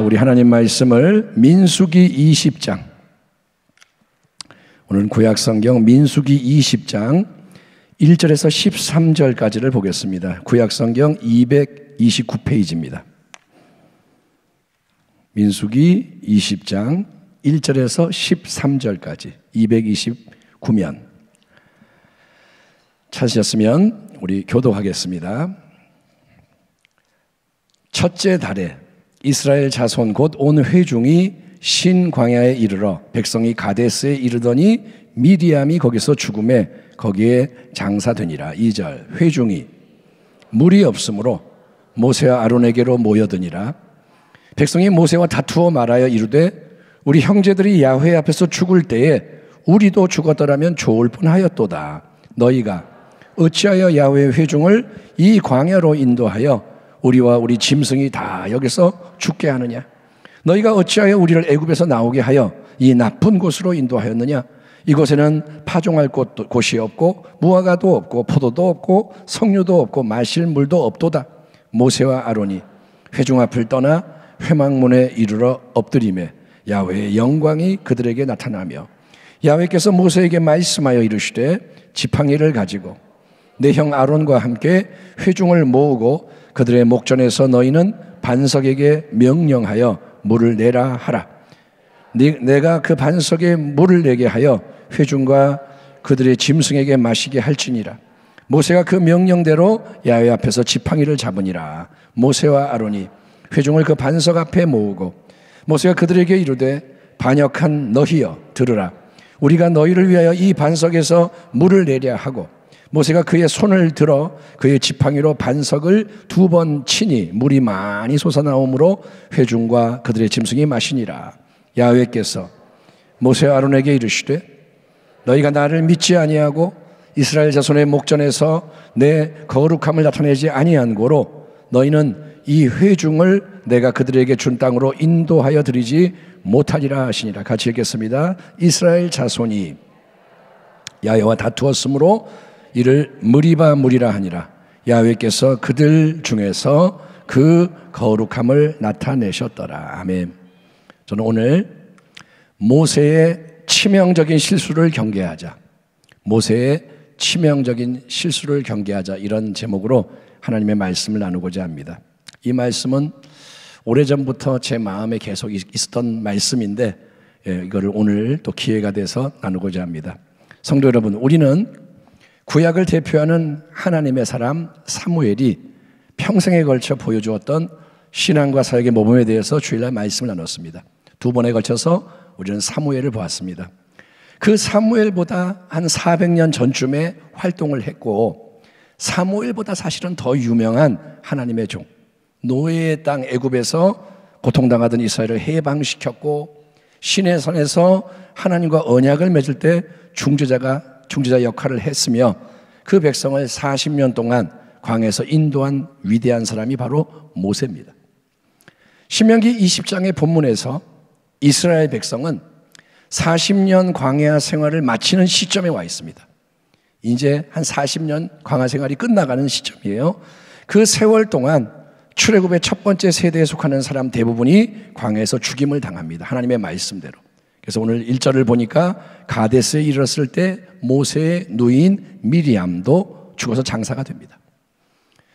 우리 하나님 말씀을 민수기 20장, 오늘은 구약성경 민수기 20장 1절에서 13절까지를 보겠습니다. 구약성경 229페이지입니다. 민수기 20장 1절에서 13절까지 229면 찾으셨으면 우리 교독하겠습니다. 첫째 달에 이스라엘 자손 곧 온 회중이 신광야에 이르러 백성이 가데스에 이르더니 미디암이 거기서 죽음에 거기에 장사되니라. 2절 회중이 물이 없으므로 모세와 아론에게로 모여드니라. 백성이 모세와 다투어 말하여 이르되 우리 형제들이 야훼 앞에서 죽을 때에 우리도 죽었더라면 좋을 뻔하였도다. 너희가 어찌하여 야훼의 회중을 이 광야로 인도하여 우리와 우리 짐승이 다 여기서 죽게 하느냐? 너희가 어찌하여 우리를 애굽에서 나오게 하여 이 나쁜 곳으로 인도하였느냐? 이곳에는 파종할 곳이 없고 무화과도 없고 포도도 없고 석류도 없고 마실 물도 없도다. 모세와 아론이 회중 앞을 떠나 회막문에 이르러 엎드리매 야훼의 영광이 그들에게 나타나며 야훼께서 모세에게 말씀하여 이르시되 지팡이를 가지고 내 형 아론과 함께 회중을 모으고 그들의 목전에서 너희는 반석에게 명령하여 물을 내라 하라. 내가 그 반석에 물을 내게 하여 회중과 그들의 짐승에게 마시게 할지니라. 모세가 그 명령대로 야훼 앞에서 지팡이를 잡으니라. 모세와 아론이 회중을 그 반석 앞에 모으고 모세가 그들에게 이르되 반역한 너희여 들으라. 우리가 너희를 위하여 이 반석에서 물을 내려 하고 모세가 그의 손을 들어 그의 지팡이로 반석을 2번 치니 물이 많이 솟아나오므로 회중과 그들의 짐승이 마시니라. 야훼께서 모세와 아론에게 이르시되 너희가 나를 믿지 아니하고 이스라엘 자손의 목전에서 내 거룩함을 나타내지 아니한 고로 너희는 이 회중을 내가 그들에게 준 땅으로 인도하여 드리지 못하리라 하시니라. 같이 읽겠습니다. 이스라엘 자손이 야훼와 다투었으므로 이를 무리바 무리라 하니라. 야훼께서 그들 중에서 그 거룩함을 나타내셨더라. 아멘. 저는 오늘 모세의 치명적인 실수를 경계하자, 모세의 치명적인 실수를 경계하자, 이런 제목으로 하나님의 말씀을 나누고자 합니다. 이 말씀은 오래전부터 제 마음에 계속 있었던 말씀인데 이거를 오늘 또 기회가 돼서 나누고자 합니다. 성도 여러분, 우리는 구약을 대표하는 하나님의 사람 사무엘이 평생에 걸쳐 보여주었던 신앙과 사역의 모범에 대해서 주일날 말씀을 나눴습니다. 2번에 걸쳐서 우리는 사무엘을 보았습니다. 그 사무엘보다 한 400년 전쯤에 활동을 했고 사무엘보다 사실은 더 유명한 하나님의 종, 노예의 땅 애굽에서 고통당하던 이스라엘을 해방시켰고 시내산에서 하나님과 언약을 맺을 때 중재자 역할을 했으며 그 백성을 40년 동안 광야에서 인도한 위대한 사람이 바로 모세입니다. 신명기 20장의 본문에서 이스라엘 백성은 40년 광야 생활을 마치는 시점에 와 있습니다. 이제 한 40년 광야 생활이 끝나가는 시점이에요. 그 세월 동안 출애굽의 첫 번째 세대에 속하는 사람 대부분이 광야에서 죽임을 당합니다. 하나님의 말씀대로. 그래서 오늘 1절을 보니까 가데스에 이르렀을 때 모세의 누이인 미리암도 죽어서 장사가 됩니다.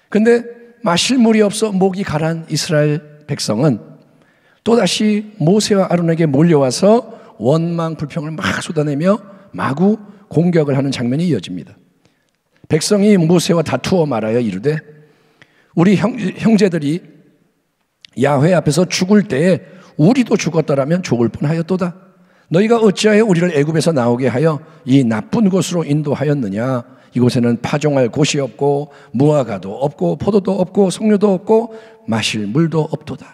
그런데 마실 물이 없어 목이 가란 이스라엘 백성은 또다시 모세와 아론에게 몰려와서 원망 불평을 막 쏟아내며 마구 공격을 하는 장면이 이어집니다. 백성이 모세와 다투어 말하여 이르되 우리 형제들이 야훼 앞에서 죽을 때에 우리도 죽었더라면 좋을 뻔하였도다. 너희가 어찌하여 우리를 애굽에서 나오게 하여 이 나쁜 곳으로 인도하였느냐? 이곳에는 파종할 곳이 없고 무화과도 없고 포도도 없고 석류도 없고 마실 물도 없도다.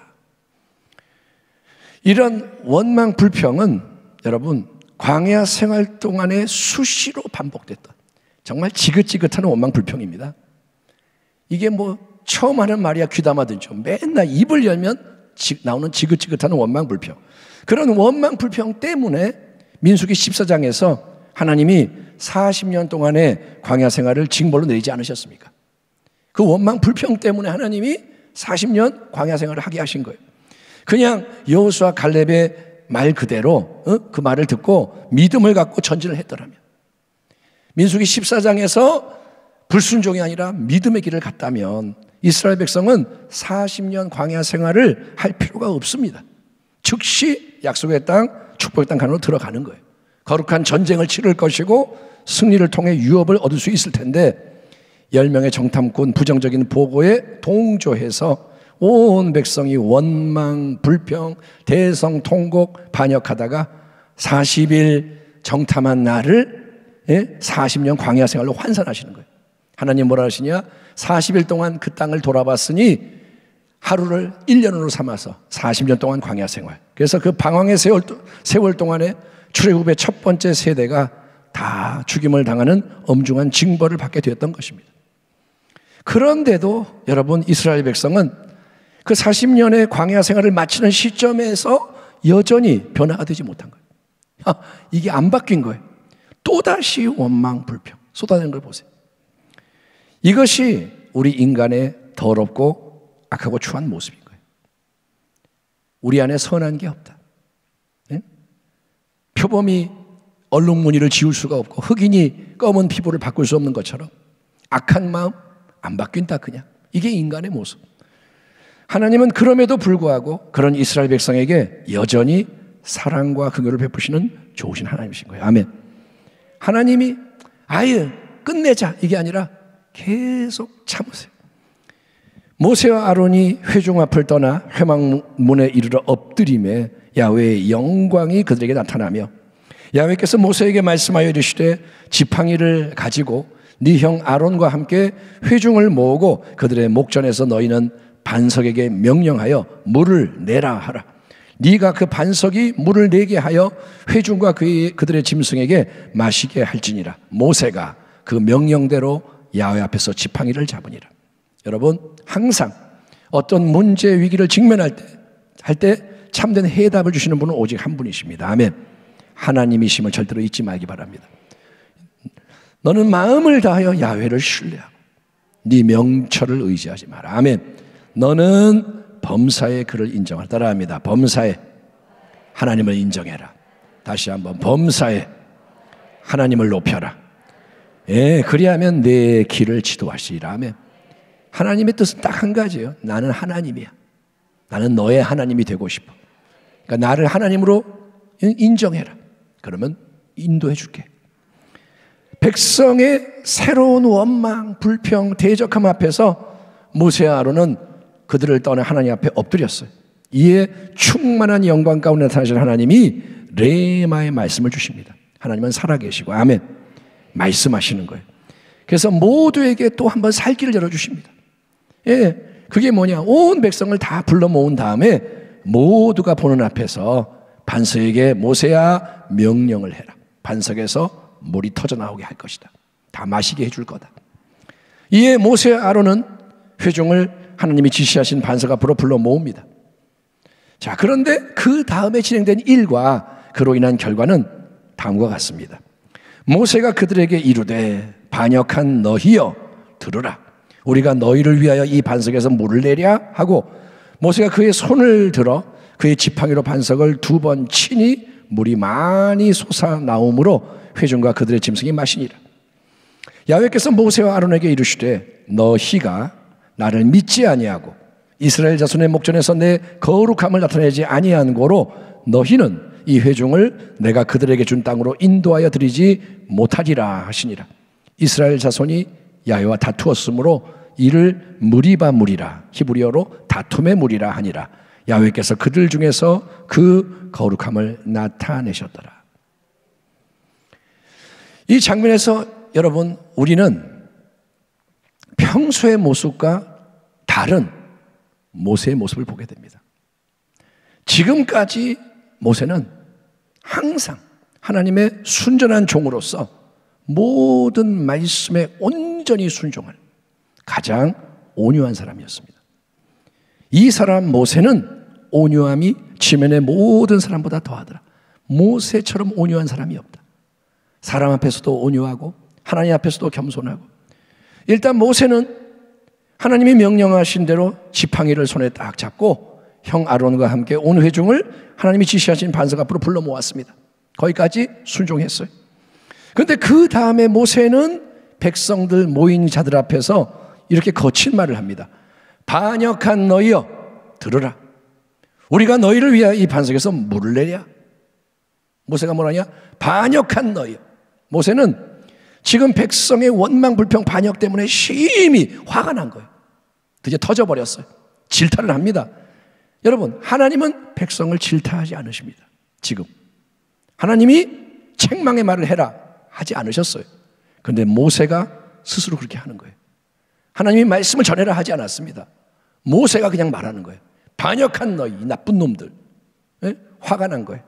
이런 원망 불평은 여러분 광야 생활 동안에 수시로 반복됐던 정말 지긋지긋한 원망 불평입니다. 이게 뭐 처음 하는 말이야 귀담아 듣죠. 맨날 입을 열면 나오는 지긋지긋한 원망 불평. 그런 원망 불평 때문에 민수기 14장에서 하나님이 40년 동안의 광야 생활을 징벌로 내리지 않으셨습니까? 그 원망 불평 때문에 하나님이 40년 광야 생활을 하게 하신 거예요. 그냥 여호수아 갈렙의 말 그대로 그 말을 듣고 믿음을 갖고 전진을 했더라면, 민수기 14장에서 불순종이 아니라 믿음의 길을 갔다면 이스라엘 백성은 40년 광야 생활을 할 필요가 없습니다. 즉시 약속의 땅, 축복의 땅 가는로 들어가는 거예요. 거룩한 전쟁을 치를 것이고 승리를 통해 유업을 얻을 수 있을 텐데, 10명의 정탐꾼 부정적인 보고에 동조해서 온 백성이 원망, 불평, 대성통곡, 반역하다가 40일 정탐한 날을 40년 광야 생활로 환산하시는 거예요. 하나님 뭐라 하시냐? 40일 동안 그 땅을 돌아봤으니 하루를 1년으로 삼아서 40년 동안 광야 생활. 그래서 그 방황의 세월 동안에 출애굽의 첫 번째 세대가 다 죽임을 당하는 엄중한 징벌을 받게 되었던 것입니다. 그런데도 여러분, 이스라엘 백성은 그 40년의 광야 생활을 마치는 시점에서 여전히 변화가 되지 못한 거예요. 이게 안 바뀐 거예요. 또다시 원망, 불평 쏟아내는 걸 보세요. 이것이 우리 인간의 더럽고 악하고 추한 모습인 거예요. 우리 안에 선한 게 없다. 네? 표범이 얼룩무늬를 지울 수가 없고 흑인이 검은 피부를 바꿀 수 없는 것처럼 악한 마음 안 바뀐다 그냥. 이게 인간의 모습. 하나님은 그럼에도 불구하고 그런 이스라엘 백성에게 여전히 사랑과 긍휼을 베푸시는 좋으신 하나님이신 거예요. 아멘. 하나님이 아예 끝내자 이게 아니라 계속 참으세요. 모세와 아론이 회중 앞을 떠나 회막문에 이르러 엎드림에 야훼의 영광이 그들에게 나타나며, 야훼께서 모세에게 말씀하여 이르시되 지팡이를 가지고 네 형 아론과 함께 회중을 모으고 그들의 목전에서 너희는 반석에게 명령하여 물을 내라 하라. 네가 그 반석이 물을 내게 하여 회중과 그들의 짐승에게 마시게 할지니라. 모세가 그 명령대로 야훼 앞에서 지팡이를 잡으니라. 여러분, 항상 어떤 문제 위기를 직면할 때 참된 해답을 주시는 분은 오직 한 분이십니다. 아멘. 하나님이심을 절대로 잊지 말기 바랍니다. 너는 마음을 다하여 야훼를 신뢰하고 네 명철을 의지하지 마라. 아멘. 너는 범사에 그를 인정하라. 따라합니다. 범사에 하나님을 인정해라. 다시 한번, 범사에 하나님을 높여라. 그리하면 내 길을 지도하시리라. 아멘. 하나님의 뜻은 딱 한 가지예요. 나는 하나님이야. 나는 너의 하나님이 되고 싶어. 그러니까 나를 하나님으로 인정해라. 그러면 인도해 줄게. 백성의 새로운 원망, 불평, 대적함 앞에서 모세와 아론은 그들을 떠나 하나님 앞에 엎드렸어요. 이에 충만한 영광 가운데 나타나신 하나님이 레마의 말씀을 주십니다. 하나님은 살아계시고, 아멘, 말씀하시는 거예요. 그래서 모두에게 또 한 번 살 길을 열어주십니다. 그게 뭐냐? 온 백성을 다 불러 모은 다음에 모두가 보는 앞에서 반석에게 모세야 명령을 해라. 반석에서 물이 터져 나오게 할 것이다. 다 마시게 해줄 거다. 이에 모세와 아론은 회중을 하나님이 지시하신 반석 앞으로 불러 모읍니다. 자, 그런데 그 다음에 진행된 일과 그로 인한 결과는 다음과 같습니다. 모세가 그들에게 이르되 반역한 너희여 들으라. 우리가 너희를 위하여 이 반석에서 물을 내랴 하고, 모세가 그의 손을 들어 그의 지팡이로 반석을 2번 치니 물이 많이 솟아나오므로 회중과 그들의 짐승이 마시니라. 야훼께서 모세와 아론에게 이르시되 너희가 나를 믿지 아니하고 이스라엘 자손의 목전에서 내 거룩함을 나타내지 아니한 고로 너희는 이 회중을 내가 그들에게 준 땅으로 인도하여 드리지 못하리라 하시니라. 이스라엘 자손이 야훼와 다투었으므로 이를 무리바 무리라, 히브리어로 다툼의 무리라 하니라. 야훼께서 그들 중에서 그 거룩함을 나타내셨더라. 이 장면에서 여러분, 우리는 평소의 모습과 다른 모세의 모습을 보게 됩니다. 지금까지 모세는 항상 하나님의 순전한 종으로서 모든 말씀에 온전히 순종할 가장 온유한 사람이었습니다. 이 사람 모세는 온유함이 지면의 모든 사람보다 더하더라. 모세처럼 온유한 사람이 없다. 사람 앞에서도 온유하고 하나님 앞에서도 겸손하고. 일단 모세는 하나님이 명령하신 대로 지팡이를 손에 딱 잡고 형 아론과 함께 온 회중을 하나님이 지시하신 반석 앞으로 불러 모았습니다. 거기까지 순종했어요. 그런데 그 다음에 모세는 백성들 모인 자들 앞에서 이렇게 거친 말을 합니다. 반역한 너희여 들으라. 우리가 너희를 위하여 이 반석에서 물을 내랴. 모세가 뭐라냐? 반역한 너희여. 모세는 지금 백성의 원망 불평 반역 때문에 심히 화가 난 거예요. 드디어 터져버렸어요. 질타를 합니다. 여러분, 하나님은 백성을 질타하지 않으십니다. 지금 하나님이 책망의 말을 해라 하지 않으셨어요. 그런데 모세가 스스로 그렇게 하는 거예요. 하나님이 말씀을 전해라 하지 않았습니다. 모세가 그냥 말하는 거예요. 반역한 너희 나쁜 놈들. 네? 화가 난 거예요.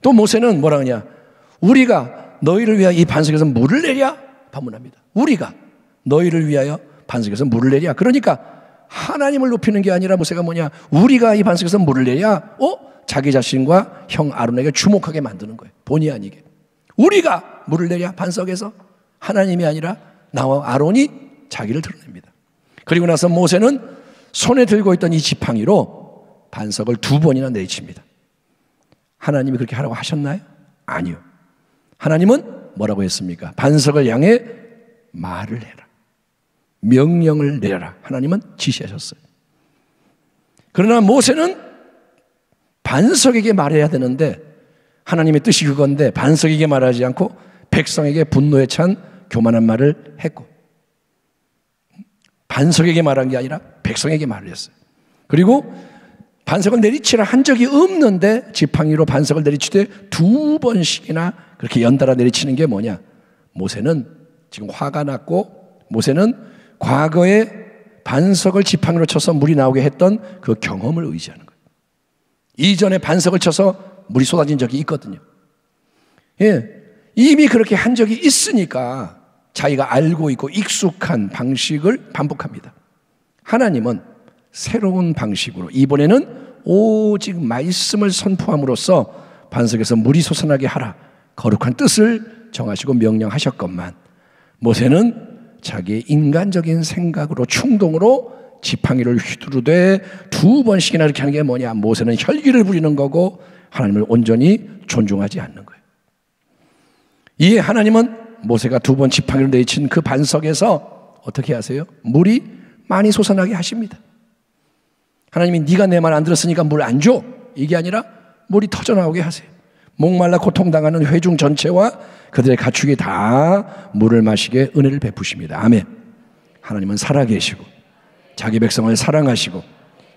또 모세는 뭐라 하냐? 우리가 너희를 위하여 이 반석에서 물을 내랴 반문합니다. 우리가 너희를 위하여 반석에서 물을 내랴. 그러니까 하나님을 높이는 게 아니라 모세가 뭐냐? 우리가 이 반석에서 물을 내랴. 자기 자신과 형 아론에게 주목하게 만드는 거예요. 본의 아니게. 우리가 물을 내랴 반석에서. 하나님이 아니라 나와 아론이 자기를 드러냅니다. 그리고 나서 모세는 손에 들고 있던 이 지팡이로 반석을 2번이나 내리칩니다. 하나님이 그렇게 하라고 하셨나요? 아니요. 하나님은 뭐라고 했습니까? 반석을 향해 말을 해라. 명령을 내려라. 하나님은 지시하셨어요. 그러나 모세는 반석에게 말해야 되는데 하나님의 뜻이 그건데 반석에게 말하지 않고 백성에게 분노에 찬 교만한 말을 했고 반석에게 말한 게 아니라 백성에게 말을 했어요. 그리고 반석을 내리치라 한 적이 없는데 지팡이로 반석을 내리치되 2번씩이나 그렇게 연달아 내리치는 게 뭐냐? 모세는 지금 화가 났고 모세는 과거에 반석을 지팡이로 쳐서 물이 나오게 했던 그 경험을 의지하는 거예요. 이전에 반석을 쳐서 물이 쏟아진 적이 있거든요. 예, 이미 그렇게 한 적이 있으니까 자기가 알고 있고 익숙한 방식을 반복합니다. 하나님은 새로운 방식으로 이번에는 오직 말씀을 선포함으로써 반석에서 물이 솟아나게 하라 거룩한 뜻을 정하시고 명령하셨건만 모세는 자기의 인간적인 생각으로 충동으로 지팡이를 휘두르되 2번씩이나 이렇게 하는 게 뭐냐? 모세는 혈기를 부리는 거고 하나님을 온전히 존중하지 않는 거예요. 이에 하나님은 모세가 2번 지팡이를 내친 그 반석에서 어떻게 하세요? 물이 많이 솟아나게 하십니다. 하나님이 네가 내 말 안 들었으니까 물 안 줘. 이게 아니라 물이 터져나오게 하세요. 목말라 고통당하는 회중 전체와 그들의 가축이 다 물을 마시게 은혜를 베푸십니다. 아멘. 하나님은 살아계시고 자기 백성을 사랑하시고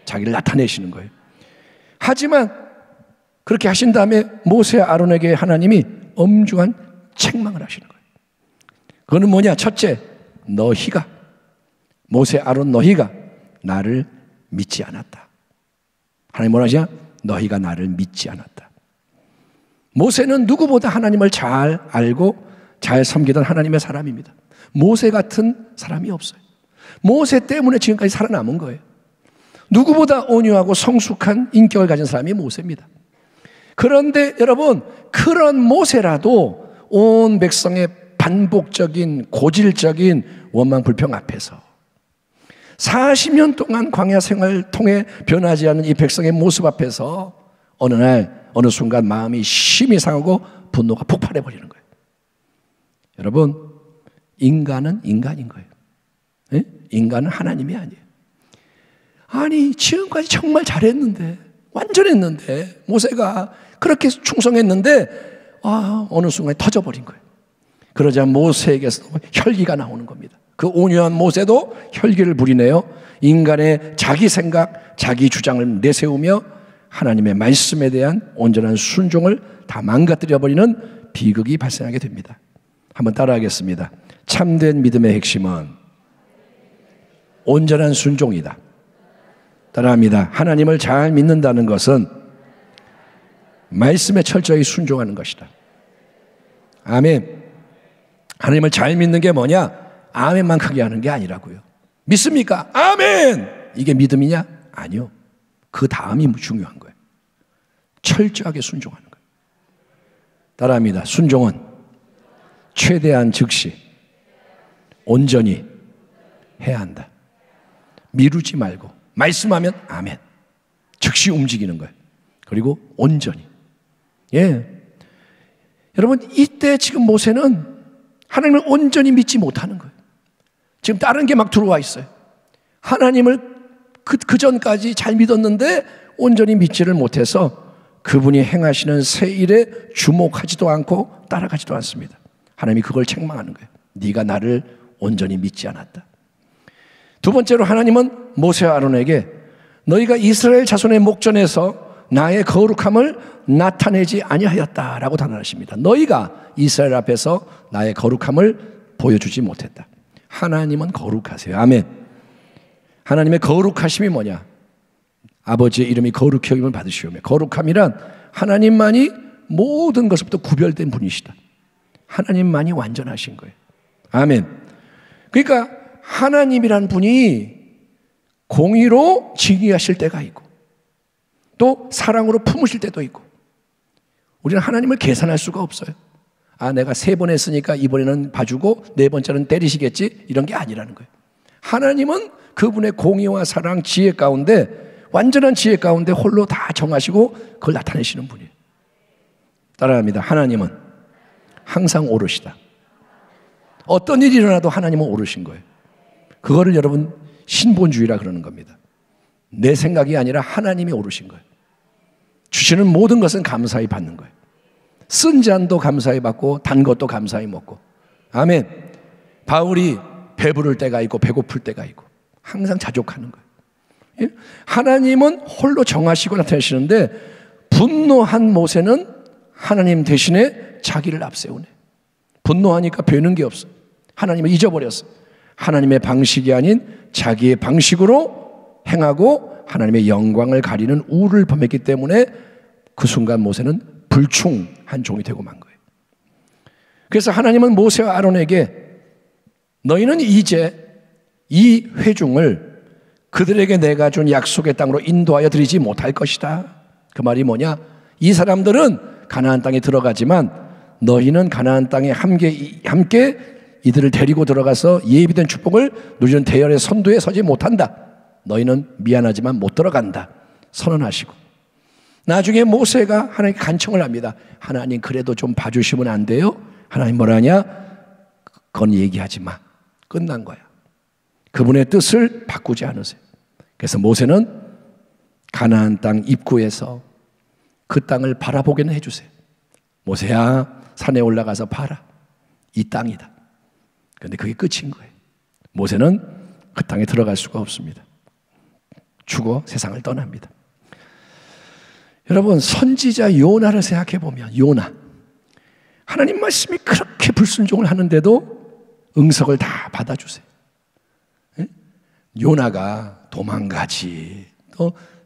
자기를 나타내시는 거예요. 하지만 그렇게 하신 다음에 모세와 아론에게 하나님이 엄중한 책망을 하시는 거예요. 그거는 뭐냐? 첫째, 너희가 모세 아론 너희가 나를 믿지 않았다. 하나님 뭐라 하시냐? 너희가 나를 믿지 않았다. 모세는 누구보다 하나님을 잘 알고 잘 섬기던 하나님의 사람입니다. 모세 같은 사람이 없어요. 모세 때문에 지금까지 살아남은 거예요. 누구보다 온유하고 성숙한 인격을 가진 사람이 모세입니다. 그런데 여러분, 그런 모세라도 온 백성의 반복적인 고질적인 원망 불평 앞에서 40년 동안 광야 생활을 통해 변하지 않은 이 백성의 모습 앞에서 어느 날 어느 순간 마음이 심히 상하고 분노가 폭발해 버리는 거예요. 여러분, 인간은 인간인 거예요. 네? 인간은 하나님이 아니에요. 아니 지금까지 정말 잘했는데 완전했는데 모세가 그렇게 충성했는데 어느 순간에 터져버린 거예요. 그러자 모세에게서 혈기가 나오는 겁니다. 그 온유한 모세도 혈기를 부리네요. 인간의 자기 생각, 자기 주장을 내세우며 하나님의 말씀에 대한 온전한 순종을 다 망가뜨려버리는 비극이 발생하게 됩니다. 한번 따라하겠습니다. 참된 믿음의 핵심은 온전한 순종이다. 따라합니다. 하나님을 잘 믿는다는 것은 말씀에 철저히 순종하는 것이다. 아멘. 하나님을 잘 믿는 게 뭐냐? 아멘만 크게 하는 게 아니라고요. 믿습니까? 아멘! 이게 믿음이냐? 아니요. 그 다음이 중요한 거예요. 철저하게 순종하는 거예요. 따라합니다. 순종은 최대한 즉시 온전히 해야 한다. 미루지 말고 말씀하면 아멘. 즉시 즉시 움직이는 거예요. 그리고 온전히. 예. 여러분, 이때 지금 모세는 하나님을 온전히 믿지 못하는 거예요. 지금 다른 게 막 들어와 있어요. 하나님을 그 전까지 잘 믿었는데 온전히 믿지를 못해서 그분이 행하시는 새 일에 주목하지도 않고 따라가지도 않습니다. 하나님이 그걸 책망하는 거예요. 네가 나를 온전히 믿지 않았다. 두 번째로 하나님은 모세와 아론에게 너희가 이스라엘 자손의 목전에서 나의 거룩함을 나타내지 아니하였다라고 단언하십니다. 너희가 이스라엘 앞에서 나의 거룩함을 보여주지 못했다. 하나님은 거룩하세요. 아멘. 하나님의 거룩하심이 뭐냐? 아버지의 이름이 거룩히 여김을 받으시오며, 거룩함이란 하나님만이 모든 것부터 구별된 분이시다. 하나님만이 완전하신 거예요. 아멘. 그러니까 하나님이란 분이 공의로 징의하실 때가 있고 또 사랑으로 품으실 때도 있고, 우리는 하나님을 계산할 수가 없어요. 아, 내가 3번 했으니까 이번에는 봐주고 4번째는 때리시겠지, 이런 게 아니라는 거예요. 하나님은 그분의 공의와 사랑, 지혜 가운데, 완전한 지혜 가운데 홀로 다 정하시고 그걸 나타내시는 분이에요. 따라합니다. 하나님은 항상 오르시다. 어떤 일이 일어나도 하나님은 오르신 거예요. 그거를 여러분 신본주의라 그러는 겁니다. 내 생각이 아니라 하나님이 오르신 거예요. 주시는 모든 것은 감사히 받는 거예요. 쓴 잔도 감사히 받고 단 것도 감사히 먹고. 아멘. 바울이 배부를 때가 있고 배고플 때가 있고 항상 자족하는 거예요. 예? 하나님은 홀로 정하시고 나타내시는데 분노한 모세는 하나님 대신에 자기를 앞세우네. 분노하니까 배우는 게 없어. 하나님을 잊어버렸어. 하나님의 방식이 아닌 자기의 방식으로 행하고 하나님의 영광을 가리는 우를 범했기 때문에 그 순간 모세는 불충한 종이 되고 만 거예요. 그래서 하나님은 모세와 아론에게 너희는 이제 이 회중을 그들에게 내가 준 약속의 땅으로 인도하여 드리지 못할 것이다. 그 말이 뭐냐? 이 사람들은 가나안 땅에 들어가지만 너희는 가나안 땅에 함께 이들을 데리고 들어가서 예비된 축복을 누리는 대열의 선두에 서지 못한다. 너희는 미안하지만 못 들어간다. 선언하시고, 나중에 모세가 하나님께 간청을 합니다. 하나님, 그래도 좀 봐주시면 안 돼요? 하나님 뭐라냐? 그건 얘기하지 마. 끝난 거야. 그분의 뜻을 바꾸지 않으세요. 그래서 모세는 가나안 땅 입구에서 그 땅을 바라보게는 해주세요. 모세야, 산에 올라가서 봐라. 이 땅이다. 그런데 그게 끝인 거예요. 모세는 그 땅에 들어갈 수가 없습니다. 죽어 세상을 떠납니다. 여러분, 선지자 요나를 생각해 보면, 요나, 하나님 말씀이 그렇게 불순종을 하는데도 응석을 다 받아주세요. 예? 요나가 도망가지.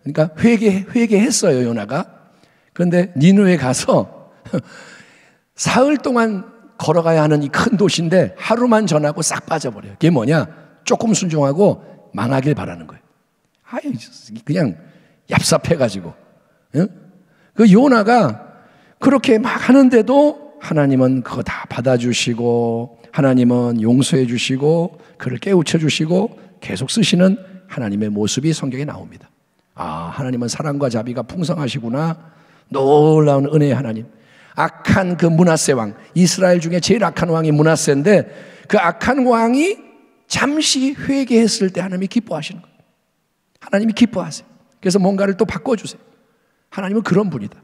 그러니까 회개했어요, 요나가. 그런데 니느웨에 가서 사흘 동안 걸어가야 하는 이 큰 도시인데 하루만 전하고 싹 빠져버려요. 그게 뭐냐? 조금 순종하고 망하길 바라는 거예요. 아이, 그냥 얍삽해가지고. 응? 그 요나가 그렇게 막 하는데도 하나님은 그거 다 받아주시고, 하나님은 용서해 주시고, 그를 깨우쳐 주시고 계속 쓰시는 하나님의 모습이 성경에 나옵니다. 아, 하나님은 사랑과 자비가 풍성하시구나. 놀라운 은혜의 하나님. 악한 그 므낫세 왕, 이스라엘 중에 제일 악한 왕이 므낫세인데 그 악한 왕이 잠시 회개했을 때 하나님이 기뻐하시는 거예요. 하나님이 기뻐하세요. 그래서 뭔가를 또 바꿔주세요. 하나님은 그런 분이다.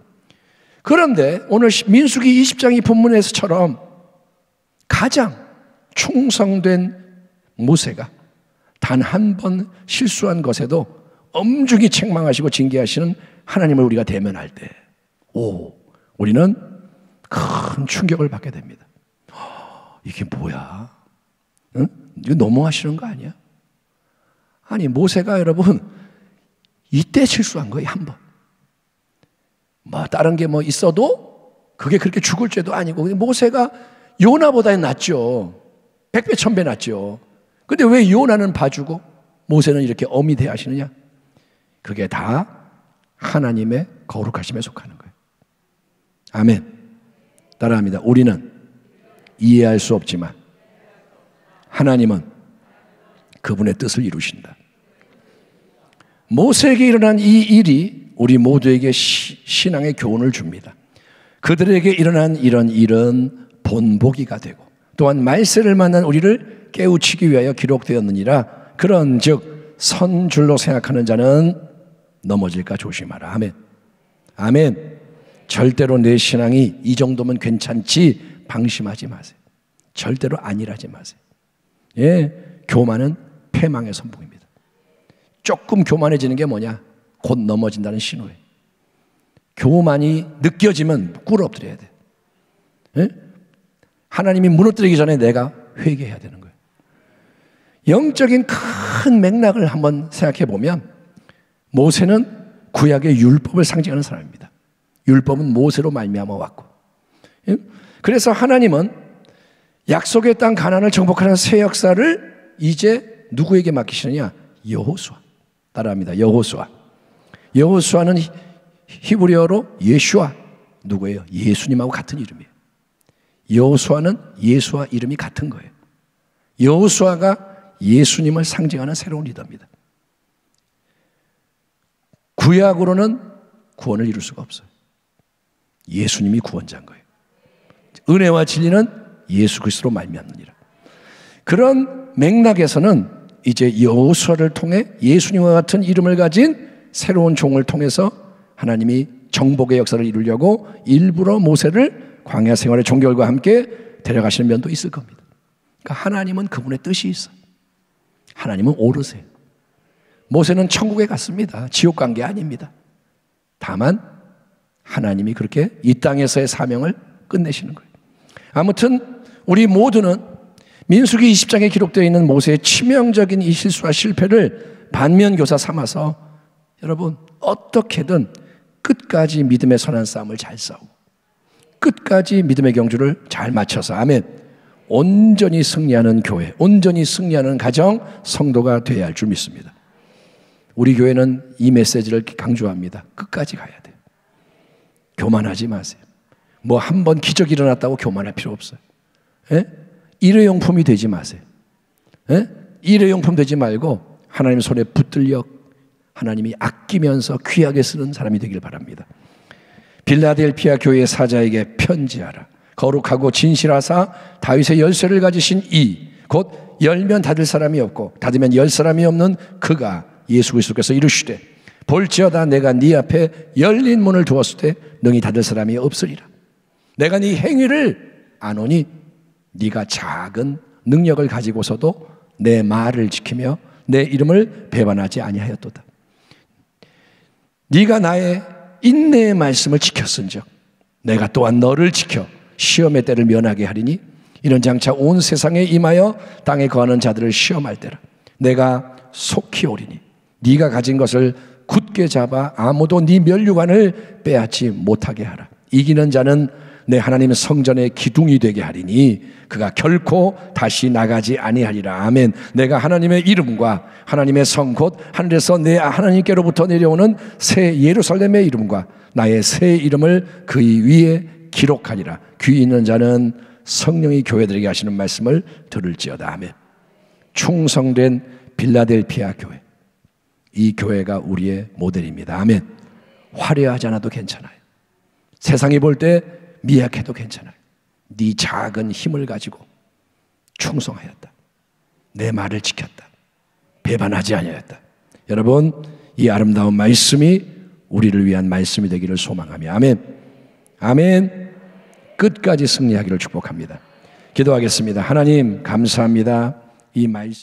그런데 오늘 민수기 20장 이 본문에서처럼 가장 충성된 모세가 단 한 번 실수한 것에도 엄중히 책망하시고 징계하시는 하나님을 우리가 대면할 때, 우리는 큰 충격을 받게 됩니다. 이게 뭐야? 응? 이거 너무하시는 거 아니야? 아니, 모세가 여러분 이때 실수한 거예요, 한 번. 뭐 다른 게 뭐 있어도 그게 그렇게 죽을 죄도 아니고, 모세가 요나보다 낫죠. 100배 1000배 낫죠. 근데 왜 요나는 봐주고 모세는 이렇게 엄히 대하시느냐? 그게 다 하나님의 거룩하심에 속하는 거예요. 아멘. 따라합니다. 우리는 이해할 수 없지만 하나님은 그분의 뜻을 이루신다. 모세에게 일어난 이 일이 우리 모두에게 신앙의 교훈을 줍니다. 그들에게 일어난 이런 일은 본보기가 되고 또한 말세를 만난 우리를 깨우치기 위하여 기록되었느니라. 그런즉 선줄로 생각하는 자는 넘어질까 조심하라. 아멘. 아멘. 절대로 내 신앙이 이 정도면 괜찮지 방심하지 마세요. 절대로 아니라지 마세요. 예, 교만은 패망의 선봉입니다. 조금 교만해지는 게 뭐냐? 곧 넘어진다는 신호예요. 교만이 느껴지면 꿇어 엎드려야 돼. 예? 하나님이 무너뜨리기 전에 내가 회개해야 되는 거예요. 영적인 큰 맥락을 한번 생각해 보면 모세는 구약의 율법을 상징하는 사람입니다. 율법은 모세로 말미암아 왔고, 예? 그래서 하나님은 약속의 땅 가나안을 정복하는 새 역사를 이제 누구에게 맡기시느냐? 여호수아. 따라합니다. 여호수아. 여호수아는 히브리어로 예슈아. 누구예요? 예수님하고 같은 이름이에요. 여호수아는 예수와 이름이 같은 거예요. 여호수아가 예수님을 상징하는 새로운 리더입니다. 구약으로는 구원을 이룰 수가 없어요. 예수님이 구원자인 거예요. 은혜와 진리는 예수 그리스도로 말미암느니라. 그런 맥락에서는 이제 여호수아를 통해 예수님과 같은 이름을 가진 새로운 종을 통해서 하나님이 정복의 역사를 이루려고 일부러 모세를 광야 생활의 종결과 함께 데려가시는 면도 있을 겁니다. 그러니까 하나님은 그분의 뜻이 있어요. 하나님은 오르세요. 모세는 천국에 갔습니다. 지옥 간 게 아닙니다. 다만 하나님이 그렇게 이 땅에서의 사명을 끝내시는 거예요. 아무튼 우리 모두는 민수기 20장에 기록되어 있는 모세의 치명적인 이 실수와 실패를 반면교사 삼아서 여러분 어떻게든 끝까지 믿음의 선한 싸움을 잘 싸우고 끝까지 믿음의 경주를 잘 맞춰서 아멘 온전히 승리하는 교회, 온전히 승리하는 가정, 성도가 되어야 할 줄 믿습니다. 우리 교회는 이 메시지를 강조합니다. 끝까지 가야 돼요. 교만하지 마세요. 뭐 한 번 기적이 일어났다고 교만할 필요 없어요. 예? 일회용품이 되지 마세요. 예? 일회용품 되지 말고 하나님 손에 붙들려 하나님이 아끼면서 귀하게 쓰는 사람이 되길 바랍니다. 빌라델피아 교회의 사자에게 편지하라. 거룩하고 진실하사 다윗의 열쇠를 가지신 이 곧 열면 닫을 사람이 없고 닫으면 열 사람이 없는 그가 예수 그리스도께서 이르시되 볼지어다 내가 네 앞에 열린 문을 두었을 때 능히 닫을 사람이 없으리라. 내가 네 행위를 아노니 네가 작은 능력을 가지고서도 내 말을 지키며 내 이름을 배반하지 아니하였도다. 네가 나의 인내의 말씀을 지켰은즉 내가 또한 너를 지켜 시험의 때를 면하게 하리니 이런 장차 온 세상에 임하여 땅에 거하는 자들을 시험할 때라. 내가 속히 오리니 네가 가진 것을 굳게 잡아 아무도 네 면류관을 빼앗지 못하게 하라. 이기는 자는 내 하나님의 성전의 기둥이 되게 하리니 그가 결코 다시 나가지 아니하리라. 아멘. 내가 하나님의 이름과 하나님의 성 곧 하늘에서 내 하나님께로부터 내려오는 새 예루살렘의 이름과 나의 새 이름을 그의 위에 기록하리라. 귀 있는 자는 성령이 교회들에게 하시는 말씀을 들을지어다. 아멘. 충성된 빌라델피아 교회, 이 교회가 우리의 모델입니다. 아멘. 화려하지 않아도 괜찮아요. 세상이 볼 때 미약해도 괜찮아요. 네 작은 힘을 가지고 충성하였다. 내 말을 지켰다. 배반하지 아니하였다. 여러분, 이 아름다운 말씀이 우리를 위한 말씀이 되기를 소망하며 아멘. 아멘. 끝까지 승리하기를 축복합니다. 기도하겠습니다. 하나님 감사합니다. 이 말씀